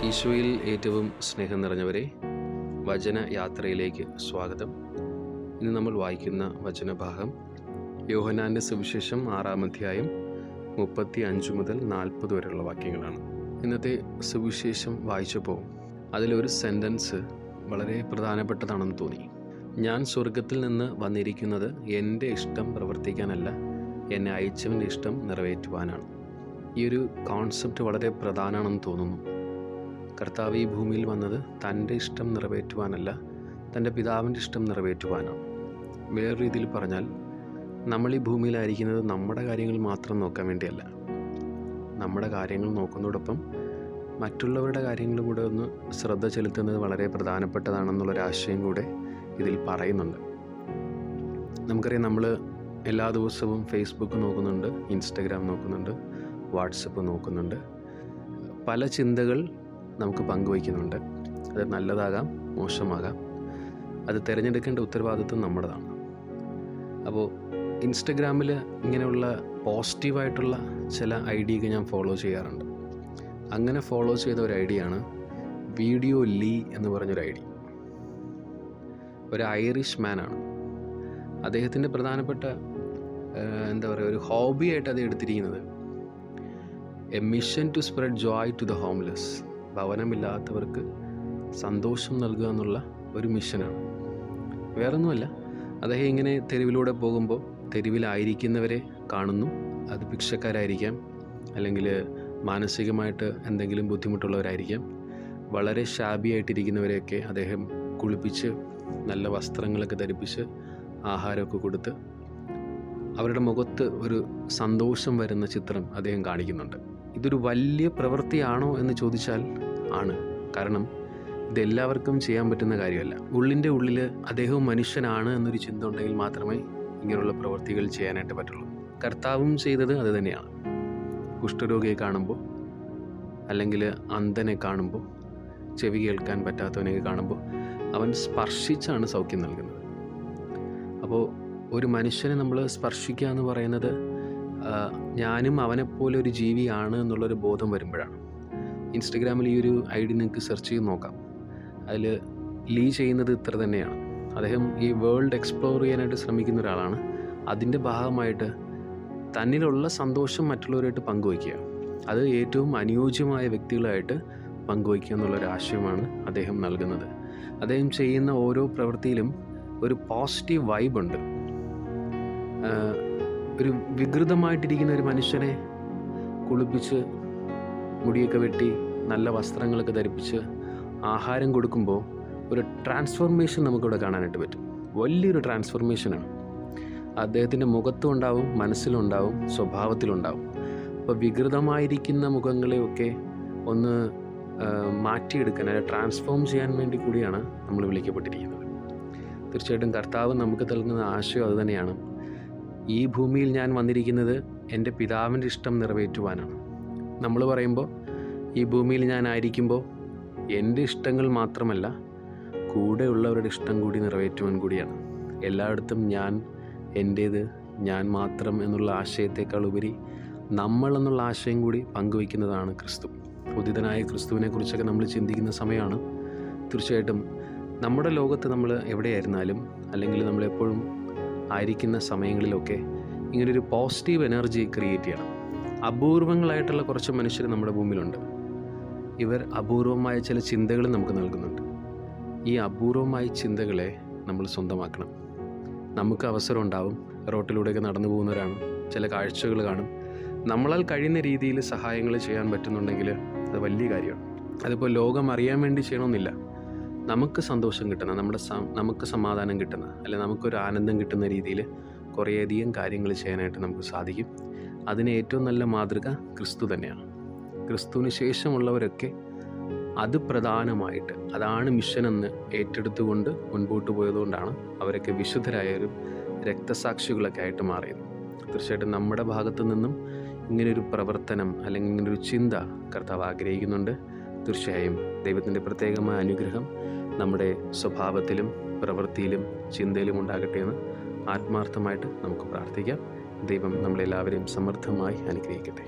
ഈശോയിൽ ഏറ്റവും സ്നേഹം നിറഞ്ഞവരെ, വചന യാത്രയിലേക്ക് സ്വാഗതം. ഇന്ന് നമ്മൾ വായിക്കുന്ന വചനഭാഗം യോഹന്നാൻ്റെ സുവിശേഷം 6-ാം അധ്യായം 35 മുതൽ 40 വരെയുള്ള വാക്യങ്ങളാണ്. ഇന്നത്തെ സുവിശേഷം വായിച്ചപ്പോൾ അതിലൊരു സെൻറ്റൻസ് വളരെ പ്രധാനപ്പെട്ടതാണെന്ന് തോന്നി. ഞാൻ സ്വർഗത്തിൽ നിന്ന് വന്നിരിക്കുന്നത് എൻ്റെ ഇഷ്ടം പ്രവർത്തിക്കാനല്ല, എന്നെ അയച്ചവൻ്റെ ഇഷ്ടം നിറവേറ്റുവാനാണ്. ഈ ഒരു കോൺസെപ്റ്റ് വളരെ പ്രധാനമാണെന്ന് തോന്നുന്നു. കർത്താവ് ഈ ഭൂമിയിൽ വന്നത് തൻ്റെ ഇഷ്ടം നിറവേറ്റുവാനല്ല, തൻ്റെ പിതാവിൻ്റെ ഇഷ്ടം നിറവേറ്റുവാനാണ്. വേറെ രീതിയിൽ പറഞ്ഞാൽ, നമ്മൾ ഈ ഭൂമിയിലായിരിക്കുന്നത് നമ്മുടെ കാര്യങ്ങൾ മാത്രം നോക്കാൻ വേണ്ടിയല്ല. നമ്മുടെ കാര്യങ്ങൾ നോക്കുന്നതോടൊപ്പം മറ്റുള്ളവരുടെ കാര്യങ്ങളും കൂടെ ഒന്ന് ശ്രദ്ധ ചെലുത്തുന്നത് വളരെ പ്രധാനപ്പെട്ടതാണെന്നുള്ളൊരാശയം കൂടെ ഇതിൽ പറയുന്നുണ്ട്. നമുക്കറിയാം, നമ്മൾ എല്ലാ ദിവസവും ഫേസ്ബുക്ക് നോക്കുന്നുണ്ട്, ഇൻസ്റ്റഗ്രാം നോക്കുന്നുണ്ട്, വാട്സപ്പ് നോക്കുന്നുണ്ട്. പല ചിന്തകൾ നമുക്ക് പങ്കുവയ്ക്കുന്നുണ്ട്. അത് നല്ലതാകാം, മോശമാകാം. അത് തിരഞ്ഞെടുക്കേണ്ട ഉത്തരവാദിത്വം നമ്മുടേതാണ്. അപ്പോൾ ഇൻസ്റ്റഗ്രാമിൽ ഇങ്ങനെയുള്ള പോസിറ്റീവായിട്ടുള്ള ചില ഐഡിയൊക്കെ ഞാൻ ഫോളോ ചെയ്യാറുണ്ട്. അങ്ങനെ ഫോളോ ചെയ്ത ഒരു ഐഡിയാണ് വീഡിയോ ലീ എന്ന് പറഞ്ഞൊരു ഐഡി. ഒരു ഐറിഷ് മാനാണ്. അദ്ദേഹത്തിൻ്റെ പ്രധാനപ്പെട്ട ഒരു ഹോബിയായിട്ട് അത് എടുത്തിരിക്കുന്നത് a mission to spread joy to the homeless. ഭവനമില്ലാത്തവർക്ക് സന്തോഷം നൽകുക എന്നുള്ള ഒരു മിഷനാണ്. വേറൊന്നുമല്ല, അദ്ദേഹം ഇങ്ങനെ തെരുവിലൂടെ പോകുമ്പോൾ തെരുവിലായിരിക്കുന്നവരെ കാണുന്നു. അത് ഭിക്ഷക്കാരായിരിക്കാം, അല്ലെങ്കിൽ മാനസികമായിട്ട് എന്തെങ്കിലും ബുദ്ധിമുട്ടുള്ളവരായിരിക്കാം. വളരെ ഷാബിയായിട്ടിരിക്കുന്നവരെയൊക്കെ അദ്ദേഹം കുളിപ്പിച്ച് നല്ല വസ്ത്രങ്ങളൊക്കെ ധരിപ്പിച്ച് ആഹാരമൊക്കെ കൊടുത്ത് അവരുടെ മുഖത്ത് ഒരു സന്തോഷം വരുന്ന ചിത്രം അദ്ദേഹം കാണിക്കുന്നുണ്ട്. ഇതൊരു വലിയ പ്രവൃത്തിയാണോ എന്ന് ചോദിച്ചാൽ ആണ്. കാരണം ഇതെല്ലാവർക്കും ചെയ്യാൻ പറ്റുന്ന കാര്യമല്ല. ഉള്ളിൻ്റെ ഉള്ളിൽ അദ്ദേഹവും മനുഷ്യനാണ് എന്നൊരു ചിന്ത ഉണ്ടെങ്കിൽ മാത്രമേ ഇങ്ങനെയുള്ള പ്രവൃത്തികൾ ചെയ്യാനായിട്ട് പറ്റുള്ളൂ. കർത്താവും ചെയ്തത് അത് തന്നെയാണ്. കുഷ്ഠരോഗിയെ കാണുമ്പോൾ, അല്ലെങ്കിൽ അന്ധനെ കാണുമ്പോൾ, ചെവി കേൾക്കാൻ പറ്റാത്തവനെ കാണുമ്പോൾ അവൻ സ്പർശിച്ചാണ് സൗഖ്യം നൽകുന്നത്. അപ്പോൾ ഒരു മനുഷ്യനെ നമ്മൾ സ്പർശിക്കുക എന്ന് പറയുന്നത് ഞാനും അവനെപ്പോലെ ഒരു ജീവിയാണ് എന്നുള്ളൊരു ബോധം വരുമ്പോഴാണ്. ഇൻസ്റ്റഗ്രാമിൽ ഈ ഒരു ഐഡി നിങ്ങൾക്ക് സെർച്ച് ചെയ്ത് നോക്കാം. അതിൽ ലീ ചെയ്യുന്നത് ഇത്ര തന്നെയാണ്. അദ്ദേഹം ഈ വേൾഡ് എക്സ്പ്ലോർ ചെയ്യാനായിട്ട് ശ്രമിക്കുന്ന ഒരാളാണ്. അതിൻ്റെ ഭാഗമായിട്ട് തന്നിലുള്ള സന്തോഷം മറ്റുള്ളവരായിട്ട് പങ്കുവയ്ക്കുക, അത് ഏറ്റവും അനുയോജ്യമായ വ്യക്തികളായിട്ട് പങ്കുവയ്ക്കുക എന്നുള്ളൊരു ആശയമാണ് അദ്ദേഹം നൽകുന്നത്. അദ്ദേഹം ചെയ്യുന്ന ഓരോ പ്രവൃത്തിയിലും ഒരു പോസിറ്റീവ് വൈബുണ്ട്. ഒരു വികൃതമായിട്ടിരിക്കുന്ന ഒരു മനുഷ്യനെ കുളിപ്പിച്ച് മുടിയൊക്കെ വെട്ടി നല്ല വസ്ത്രങ്ങളൊക്കെ ധരിപ്പിച്ച് ആഹാരം കൊടുക്കുമ്പോൾ ഒരു ട്രാൻസ്ഫോർമേഷൻ നമുക്കിവിടെ കാണാനായിട്ട് പറ്റും. വലിയൊരു ട്രാൻസ്ഫോർമേഷനാണ്. അദ്ദേഹത്തിൻ്റെ മുഖത്തും ഉണ്ടാവും, മനസ്സിലുണ്ടാവും, സ്വഭാവത്തിലുണ്ടാവും. അപ്പോൾ വികൃതമായിരിക്കുന്ന മുഖങ്ങളെയൊക്കെ ഒന്ന് മാറ്റിയെടുക്കാൻ, അല്ലെ ട്രാൻസ്ഫോം ചെയ്യാൻ വേണ്ടി കൂടിയാണ് നമ്മൾ വിളിക്കപ്പെട്ടിരിക്കുന്നത്. തീർച്ചയായിട്ടും കർത്താവ് നമുക്ക് നൽകുന്ന ആശയം അതുതന്നെയാണ്. ഈ ഭൂമിയിൽ ഞാൻ വന്നിരിക്കുന്നത് എൻ്റെ പിതാവിൻ്റെ ഇഷ്ടം നിറവേറ്റുവാനാണ്. നമ്മൾ പറയുമ്പോൾ ഈ ഭൂമിയിൽ ഞാൻ ആയിരിക്കുമ്പോൾ എൻ്റെ ഇഷ്ടങ്ങൾ മാത്രമല്ല, കൂടെയുള്ളവരുടെ ഇഷ്ടം കൂടി നിറവേറ്റുവാൻ കൂടിയാണ്. എല്ലായിടത്തും ഞാൻ, എൻ്റേത്, ഞാൻ മാത്രം എന്നുള്ള ആശയത്തേക്കാൾ ഉപരി നമ്മൾ എന്നുള്ള ആശയം കൂടി പങ്കുവയ്ക്കുന്നതാണ് ക്രിസ്തു. ഉദിതനായ ക്രിസ്തുവിനെ കുറിച്ചൊക്കെ നമ്മൾ ചിന്തിക്കുന്ന സമയമാണ്. തീർച്ചയായിട്ടും നമ്മുടെ ലോകത്ത് നമ്മൾ എവിടെയായിരുന്നാലും, അല്ലെങ്കിൽ നമ്മളെപ്പോഴും ആയിരിക്കുന്ന സമയങ്ങളിലൊക്കെ ഇങ്ങനൊരു പോസിറ്റീവ് എനർജി ക്രിയേറ്റ് ചെയ്യണം. അപൂർവങ്ങളായിട്ടുള്ള കുറച്ച് മനുഷ്യർ നമ്മുടെ ഭൂമിയിലുണ്ട്. ഇവർ അപൂർവമായ ചില ചിന്തകൾ നമുക്ക് നൽകുന്നുണ്ട്. ഈ അപൂർവമായ ചിന്തകളെ നമ്മൾ സ്വന്തമാക്കണം. നമുക്ക് അവസരം ഉണ്ടാവും, റോട്ടിലൂടെയൊക്കെ നടന്നു പോകുന്നവരാണ്, ചില കാഴ്ചകൾ കാണും. നമ്മളാൽ കഴിയുന്ന രീതിയിൽ സഹായങ്ങൾ ചെയ്യാൻ പറ്റുന്നുണ്ടെങ്കിൽ അത് വലിയ കാര്യമാണ്. അതിപ്പോൾ ലോകം അറിയാൻ വേണ്ടി ചെയ്യണമെന്നില്ല. നമുക്ക് സന്തോഷം കിട്ടുന്ന, നമുക്ക് സമാധാനം കിട്ടുന്ന, അല്ലെങ്കിൽ നമുക്കൊരു ആനന്ദം കിട്ടുന്ന രീതിയിൽ കുറേയധികം കാര്യങ്ങൾ ചെയ്യാനായിട്ട് നമുക്ക് സാധിക്കും. അതിന് ഏറ്റവും നല്ല മാതൃക ക്രിസ്തു തന്നെയാണ്. ക്രിസ്തുവിന് ശേഷമുള്ളവരൊക്കെ അത് പ്രധാനമായിട്ട്, അതാണ് മിഷനെന്ന് ഏറ്റെടുത്തുകൊണ്ട് മുൻപോട്ട് പോയതുകൊണ്ടാണ് അവരൊക്കെ വിശുദ്ധരായൊരു രക്തസാക്ഷികളൊക്കെ ആയിട്ട് മാറിയത്. തീർച്ചയായിട്ടും നമ്മുടെ ഭാഗത്തു നിന്നും ഇങ്ങനൊരു പ്രവർത്തനം, അല്ലെങ്കിൽ ഇങ്ങനൊരു ചിന്ത കർത്താവ് ആഗ്രഹിക്കുന്നുണ്ട്. തീർച്ചയായും ദൈവത്തിൻ്റെ പ്രത്യേകമായ അനുഗ്രഹം നമ്മുടെ സ്വഭാവത്തിലും പ്രവൃത്തിയിലും ചിന്തയിലും ഉണ്ടാകട്ടെ എന്ന് ആത്മാർത്ഥമായിട്ട് നമുക്ക് പ്രാർത്ഥിക്കാം. ദൈവം നമ്മളെല്ലാവരെയും സമൃദ്ധമായി അനുഗ്രഹിക്കട്ടെ.